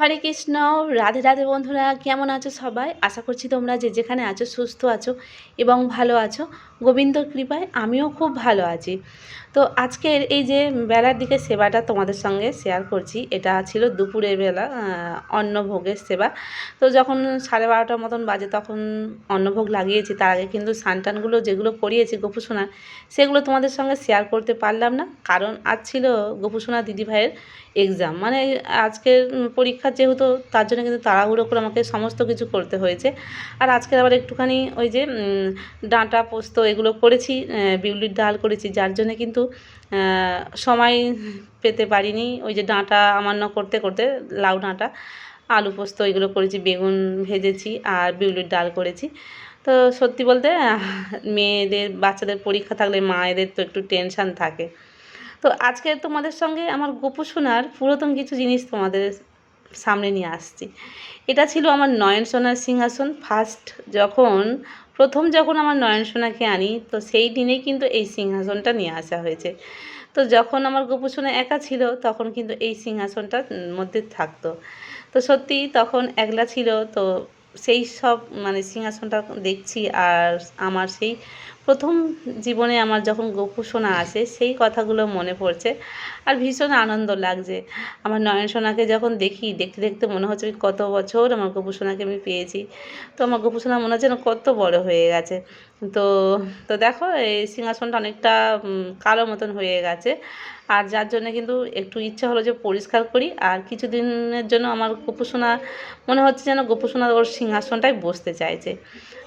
হরে কৃষ্ণ, রাধে রাধে বন্ধুরা, কেমন আছো সবাই? আশা করছি তোমরা যে যেখানে আছো সুস্থ আছো এবং ভালো আছো। গোবিন্দর কৃপায় আমিও খুব ভালো আছি। তো আজকের এই যে বেলার দিকে সেবাটা তোমাদের সঙ্গে শেয়ার করছি, এটা ছিল দুপুরের বেলা অন্নভোগের সেবা। তো যখন 12:30টার মতন বাজে তখন অন্নভোগ লাগিয়েছি। তার আগে কিন্তু স্নান-টানগুলো যেগুলো করিয়েছি গোপুসোনার, সেগুলো তোমাদের সঙ্গে শেয়ার করতে পারলাম না, কারণ আজ ছিল গোপুসোনা দিদিভাইয়ের এক্সাম। মানে আজকের পরীক্ষা যেহেতু, তার জন্য কিন্তু তাড়াহুড়ো করে আমাকে সমস্ত কিছু করতে হয়েছে। আর আজকে আবার একটুখানি ওই যে ডাঁটা পোস্ত এগুলো করেছি, বিউলির ডাল করেছি, যার জন্যে কিন্তু সময় পেতে পারিনি। ওই যে ডাঁটা আমান্য করতে করতে লাউ ডাঁটা, আলু পোস্ত এগুলো করেছি, বেগুন ভেজেছি আর বিউলির ডাল করেছি। তো সত্যি বলতে মেয়েদের বাচ্চাদের পরীক্ষা থাকলে মায়েদের তো একটু টেনশান থাকে। তো আজকে তোমাদের সঙ্গে আমার গোপুসোনার পুরাতন কিছু জিনিস তোমাদের সামনে নিয়ে আসছি। এটা ছিল আমার নয়নসোনার সিংহাসন। প্রথম যখন আমার নয়নসোনাকে আনি, তো সেই দিনেই কিন্তু এই সিংহাসনটা নিয়ে আসা হয়েছে। তো যখন আমার গোপুসোনা একা ছিল তখন কিন্তু এই সিংহাসনটার মধ্যে থাকতো। তো সত্যি তখন একলা ছিল, তো সেই সব মানে সিংহাসনটা দেখছি আর আমার সেই প্রথম জীবনে আমার যখন গোপুসোনা আসে সেই কথাগুলো মনে পড়ছে আর ভীষণ আনন্দ লাগছে। আমার নয়নসোনাকে যখন দেখি, দেখতে দেখতে মনে হচ্ছে ওই কত বছর আমার গোপুসোনাকে আমি পেয়েছি। তো আমার গোপুসোনা মনে হচ্ছে না কত বড় হয়ে গেছে। তো তো দেখো এই সিংহাসনটা অনেকটা কালো মতন হয়ে গেছে, আর যার জন্য কিন্তু একটু ইচ্ছা হলো যে পরিষ্কার করি। আর কিছুদিনের জন্য আমার গোপুসোনা মনে হচ্ছে যেন গোপুসোনা ওর সিংহাসনটায় বসতে চাইছে।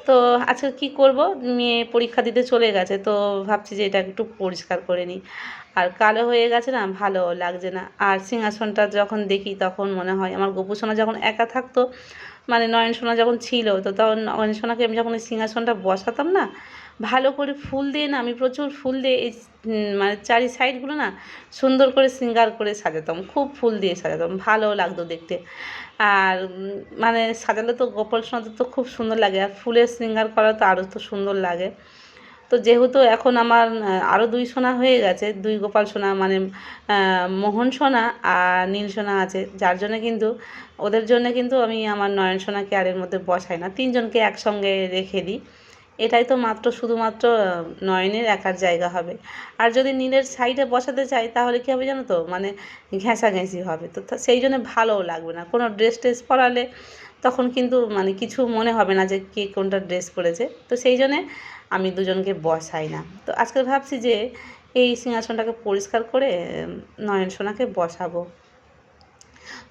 তো আজকে কি করব, মেয়ে পরীক্ষা দিতে চলে গেছে, তো ভাবছি যে এটা একটু পরিষ্কার করে নিই। আর কালো হয়ে গেছে না, ভালো লাগছে না। আর সিংহাসনটা যখন দেখি তখন মনে হয় আমার গোপুসোনা যখন একা থাকতো, মানে নয়নসোনা যখন ছিল, তো তখন নয়নসোনাকে আমি যখন ওই সিংহাসনটা বসাতাম না, ভালো করে ফুল দিয়ে না, আমি প্রচুর ফুল দিয়ে এই মানে চারি সাইডগুলো না সুন্দর করে শৃঙ্গার করে সাজাতাম, খুব ফুল দিয়ে সাজাতাম, ভালো লাগতো দেখতে। আর মানে সাজালে তো গোপাল সোনাতে তো খুব সুন্দর লাগে, আর ফুলের শৃঙ্গার করা তো আরও তো সুন্দর লাগে। তো যেহেতু এখন আমার আরও 2 সোনা হয়ে গেছে, 2 গোপাল সোনা, মানে মোহন সোনা আর নীল সোনা আছে, যার জন্য কিন্তু ওদের জন্য কিন্তু আমি আমার নয়ন সোনাকে আর এর মধ্যে বসাই না, 3 জনকে একসঙ্গে রেখে দিই। এটাই তো মাত্র শুধুমাত্র নয়নের একার জায়গা হবে। আর যদি নীলের সাইডে বসাতে চাই তাহলে কী হবে জানো তো, মানে ঘেঁষাঘেঁষি হবে, তো সেই জন্য ভালোও লাগবে না। কোনো ড্রেস ট্রেস পরালে তখন কিন্তু মানে কিছু মনে হবে না যে কে কোনটা ড্রেস পরেছে, তো সেই জন্যে আমি দুজনকে বসাই না। তো আজকে ভাবছি যে এই সিংহাসনটাকে পরিষ্কার করে নয়ন সোনাকে বসাবো।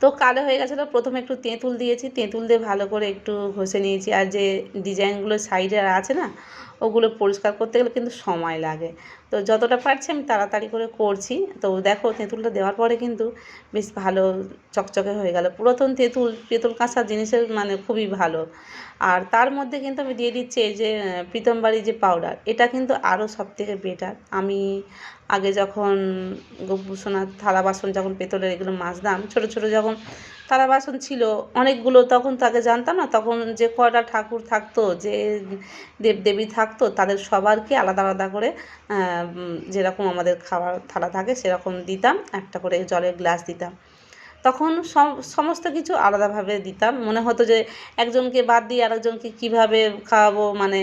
তো কালো হয়ে গেছিলো, প্রথমে একটু তেঁতুল দিয়েছি, তেঁতুল দিয়ে ভালো করে একটু ঘষে নিয়েছি। আর যে ডিজাইনগুলো সাইডে আছে না, ওগুলো পরিষ্কার করতে গেলে কিন্তু সময় লাগে। তো যতটা পারছি আমি তাড়াতাড়ি করে করছি। তো দেখো তেঁতুলটা দেওয়ার পরে কিন্তু বেশ ভালো চকচকে হয়ে গেল। পুরাতন তেঁতুল কাঁসার জিনিসের মানে খুবই ভালো। আর তার মধ্যে কিন্তু আমি দিয়ে দিচ্ছি এই যে প্রীতমবাড়ির যে পাউডার, এটা কিন্তু আরও সবথেকে বেটার। আমি আগে যখন গোপুসোনার থালা বাসন যখন পেতলের এগুলো মাজতাম, ছোটো ছোটো যখন থালা বাসন ছিল অনেকগুলো, তখন তাকে জানতাম না, তখন যে কটা ঠাকুর থাকতো, যে দেবদেবী থাকতো, তাদের সবারকে আলাদা আলাদা করে যেরকম আমাদের খাবার থালা থাকে সেরকম দিতাম, একটা করে জলের গ্লাস দিতাম। তখন সমস্ত কিছু আলাদাভাবে দিতাম, মনে হতো যে একজনকে বাদ দিয়ে আরেকজনকে কীভাবে খাওয়াবো, মানে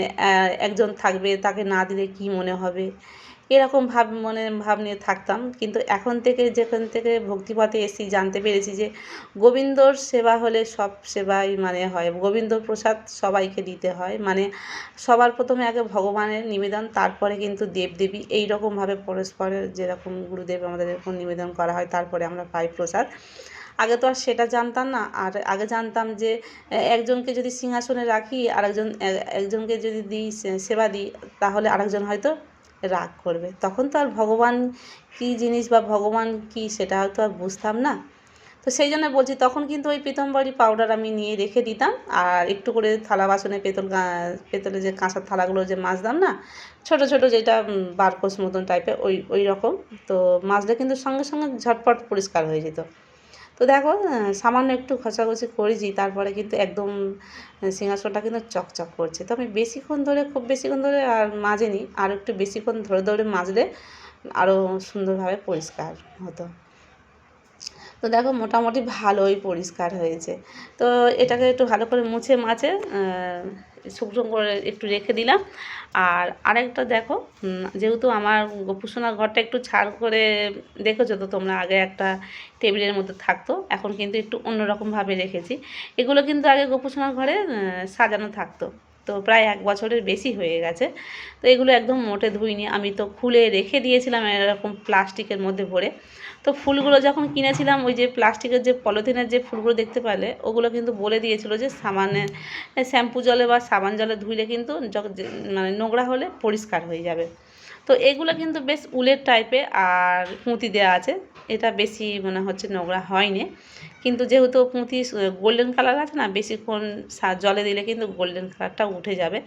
একজন থাকবে তাকে না দিলে কী মনে হবে, এরকম ভাব নিয়ে থাকতাম। কিন্তু এখন থেকে যেখান থেকে ভক্তিপথে এসেছি জানতে পেরেছি যে গোবিন্দর সেবা হলে সব সেবাই মানে হয়, গোবিন্দর প্রসাদ সবাইকে দিতে হয়, মানে সবার প্রথমে আগে ভগবানের নিবেদন, তারপরে কিন্তু দেবদেবী, এই রকমভাবে পরস্পরের যেরকম গুরুদেব আমাদের এরকম নিবেদন করা হয়, তারপরে আমরা পাই প্রসাদ। আগে তো আর সেটা জানতাম না। আর আগে জানতাম যে একজনকে যদি সিংহাসনে রাখি আর একজনকে যদি দিই সেবা দিই, তাহলে আরেকজন হয়তো রাগ করবে। তখন তো আর ভগবান কী জিনিস বা ভগবান কী সেটা হয়তো আর বুঝতাম না। তো সেই জন্য বলছি, তখন কিন্তু ওই প্রীতমবাড়ি পাউডার আমি নিয়ে রেখে দিতাম, আর একটু করে থালা বাসনে পেতলের যে কাঁসার থালাগুলো যে মাজতাম না, ছোট ছোট যেটা বারকোস মতন টাইপের, ওই রকম, তো মাজলে কিন্তু সঙ্গে সঙ্গে ঝটপট পরিষ্কার হয়ে যেত। তো দেখো সামান্য একটু ঘষাঘষি করেছি, তারপরে কিন্তু একদম সিংহাসনটা কিন্তু চকচক করছে। তো আমি খুব বেশিক্ষণ ধরে আর মাজেনি, আর একটু বেশিক্ষণ ধরে ধরে মাজলে আরও সুন্দরভাবে পরিষ্কার হতো। তো দেখো মোটামুটি ভালোই পরিষ্কার হয়েছে। তো এটাকে একটু ভালো করে মুছে মাছে শুকনো করে একটু রেখে দিলাম। আর আরেকটা দেখো, যেহেতু আমার গোপুসোনার ঘরটা একটু ছাড় করে দেখেছো তো তোমরা, আগে একটা টেবিলের মধ্যে থাকতো, এখন কিন্তু একটু অন্যরকমভাবে রেখেছি। এগুলো কিন্তু আগে গোপুসোনার ঘরে সাজানো থাকতো, তো প্রায় 1 বছরের বেশি হয়ে গেছে। তো এগুলো একদম মোটে ধুইনি, আমি তো খুলে রেখে দিয়েছিলাম এরকম প্লাস্টিকের মধ্যে ভরে। তো ফুলগুলো যখন কিনেছিলাম, ওই যে প্লাস্টিকের যে পলিথিনের যে ফুলগুলো দেখতে পারলে, ওগুলো কিন্তু বলে দিয়েছিল যে সাবানে শ্যাম্পু জলে বা সাবান জলে ধুইলে কিন্তু মানে নোংরা হলে পরিষ্কার হয়ে যাবে। তো এগুলো কিন্তু বেশ উলের টাইপের আর পুঁতি দেওয়া আছে, এটা বেশি মনে হচ্ছে নোংরা হয়নি। কিন্তু যেহেতু পুঁতি গোল্ডেন কালার আছে না, বেশিক্ষণ জলে দিলে কিন্তু গোল্ডেন কালারটা উঠে যাবে।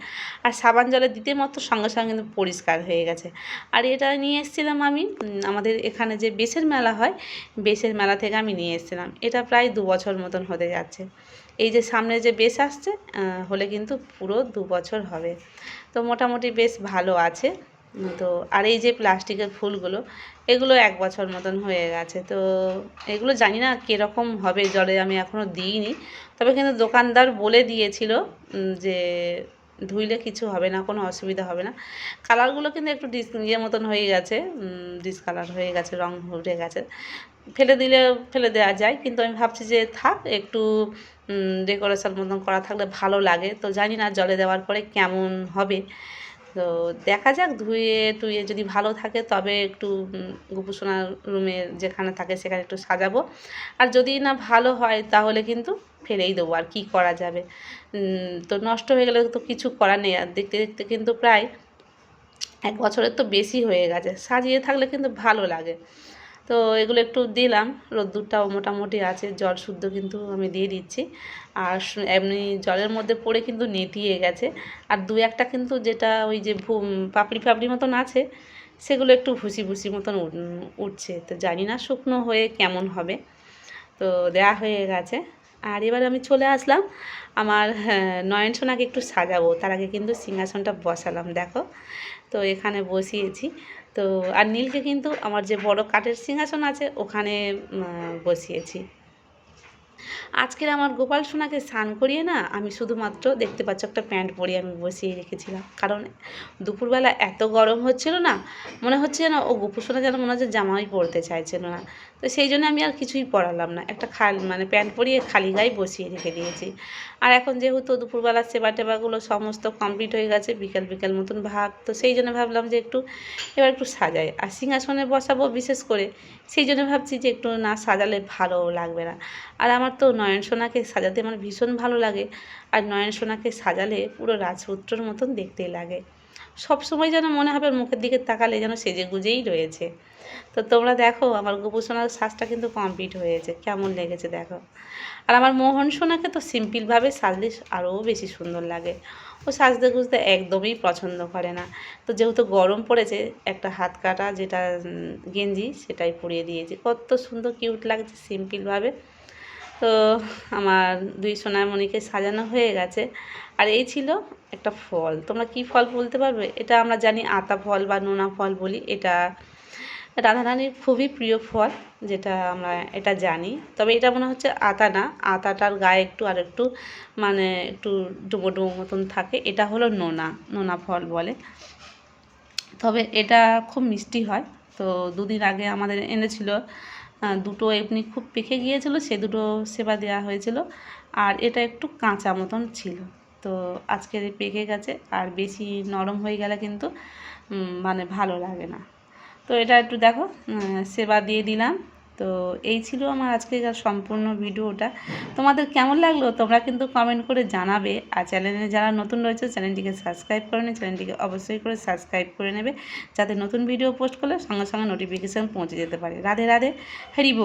আর সাবান জলে দিতে মাত্র সঙ্গে সঙ্গে কিন্তু পরিষ্কার হয়ে গেছে। আর এটা নিয়ে এসেছিলাম আমি আমাদের এখানে যে বেশের মেলা হয়, বেশের মেলা থেকে আমি নিয়ে এসেছিলাম। এটা প্রায় 2 বছর মতন হতে যাচ্ছে। এই যে সামনে যে বেশ আসছে, হলে কিন্তু পুরো 2 বছর হবে। তো মোটামুটি বেশ ভালো আছে। তো আর এই যে প্লাস্টিকের ফুলগুলো, এগুলো 1 বছর মতন হয়ে গেছে। তো এগুলো জানি না কীরকম হবে, জলে আমি এখনও দিইনি। তবে কিন্তু দোকানদার বলে দিয়েছিল যে ধুইলে কিছু হবে না, কোনো অসুবিধা হবে না। কালারগুলো কিন্তু একটু ইয়ে মতন হয়ে গেছে, ডিসকালার হয়ে গেছে, রং উঠে গেছে। ফেলে দেওয়া যায়, কিন্তু আমি ভাবছি যে থাক, একটু ডেকোরেশন মতন করা থাকলে ভালো লাগে। তো জানি না জলে দেওয়ার পরে কেমন হবে। তো দেখা যাক, ধুয়ে টুয়ে যদি ভালো থাকে তবে একটু গোপুসোনার রুমে যেখানে থাকে সেখানে একটু সাজাবো। আর যদি না ভালো হয় তাহলে কিন্তু ফেলেই দেবো, আর কি করা যাবে। তো নষ্ট হয়ে গেলে তো কিছু করার নেই। আর দেখতে দেখতে কিন্তু প্রায় 1 বছরের তো বেশি হয়ে গেছে। সাজিয়ে থাকলে কিন্তু ভালো লাগে। তো এগুলো একটু দিলাম, রোদ্দুরটাও মোটামুটি আছে, জল শুদ্ধ কিন্তু আমি দিয়ে দিচ্ছি। আর এমনি জলের মধ্যে পড়ে কিন্তু নেতিয়ে গেছে। আর 2-1টা কিন্তু যেটা ওই যে পাপড়ি পাপড়ি মতন আছে, সেগুলো একটু ভুসি ভুসি মতন উঠছে। তো জানি না শুকনো হয়ে কেমন হবে। তো দেওয়া হয়ে গেছে। আর এবার আমি চলে আসলাম আমার নয়নসোনাকে একটু সাজাবো, তার আগে কিন্তু সিংহাসনটা বসালাম দেখো। তো এখানে বসিয়েছি। তো আর নীলকে কিন্তু আমার যে বড় কাঠের সিংহাসন আছে ওখানে বসিয়েছি। আজকের আমার গোপাল সোনাকে স্নান করিয়ে না, আমি শুধুমাত্র দেখতে পাচ্ছ একটা প্যান্ট পরিয়ে আমি বসিয়ে রেখেছিলাম। কারণ দুপুরবেলা এত গরম হচ্ছিল না, মনে হচ্ছে না ও গোপু সোনা যেন মনে হচ্ছে জামাই পরতে চাইছিল না। তো সেই জন্য আমি আর কিছুই পরালাম না, একটা মানে প্যান্ট পরিয়ে খালি গায়ে বসিয়ে রেখে দিয়েছি। আর এখন যেহেতু দুপুরবেলা সেবা টেবাগুলো সমস্ত কমপ্লিট হয়ে গেছে, বিকেল বিকেল মতন ভাব, তো সেই জন্য ভাবলাম যে এবার একটু সাজাই। আর সিংহাসনে বসাবো বিশেষ করে, সেই জন্য ভাবছি যে একটু না সাজালে ভালো লাগবে না। আর আমার তো নয়নসোনাকে সাজাতে আমার ভীষণ ভালো লাগে। আর নয়নসোনাকে সাজালে পুরো রাজপুত্রর মতন দেখতে লাগে। সব সময় যেন মনে হবে মুখের দিকে তাকালে যেন সেজে গুজেই রয়েছে। তো তোমরা দেখো আমার গোপুসোনার সাজটা কিন্তু কমপ্লিট হয়েছে, কেমন লেগেছে দেখো। আর আমার মোহন সোনাকে তো সিম্পলভাবে সাজলে আরও বেশি সুন্দর লাগে। ও সাজতে গুজতে একদমই পছন্দ করে না। তো যেহেতু গরম পড়েছে, একটা হাত কাটা যেটা গেঞ্জি সেটাই পরিয়ে দিয়েছি, কত সুন্দর কিউট লাগছে সিম্পলভাবে। তো আমার 2 সোনামণিকে সাজানো হয়ে গেছে। আর এই ছিল একটা ফল, তোমরা কি ফল বলতে পারবে? এটা আমরা জানি আতা ফল বা নোনা ফল বলি। এটা রাধারানীর খুবই প্রিয় ফল, যেটা আমরা এটা জানি। তবে এটা মনে হচ্ছে আতা না, আতাটার গায়ে একটু আর একটু মানে একটু ডুবো ডুবো মতন থাকে। এটা হলো নোনা ফল বলে। তবে এটা খুব মিষ্টি হয়। তো 2 দিন আগে আমাদের এনেছিল, দুটো এমনি খুব পেকে গিয়েছিলো, সে দুটো সেবা দেওয়া হয়েছিল। আর এটা একটু কাঁচা মতন ছিল। তো আজকে পেকে গেছে, আর বেশি নরম হয়ে গেলে কিন্তু মানে ভালো লাগে না। তো এটা একটু দেখো সেবা দিয়ে দিলাম। তো এই ছিল আমার আজকের সম্পূর্ণ ভিডিওটা। তোমাদের কেমন লাগলো তোমরা কিন্তু কমেন্ট করে জানাবে। আর চ্যানেলে যারা নতুন রয়েছে চ্যানেলটিকে সাবস্ক্রাইব করে নেবে, চ্যানেলটিকে অবশ্যই করে সাবস্ক্রাইব করে নেবে, যাতে নতুন ভিডিও পোস্ট করলে সঙ্গে সঙ্গে নোটিফিকেশান পৌঁছে যেতে পারে। রাধে রাধে, হরি বল।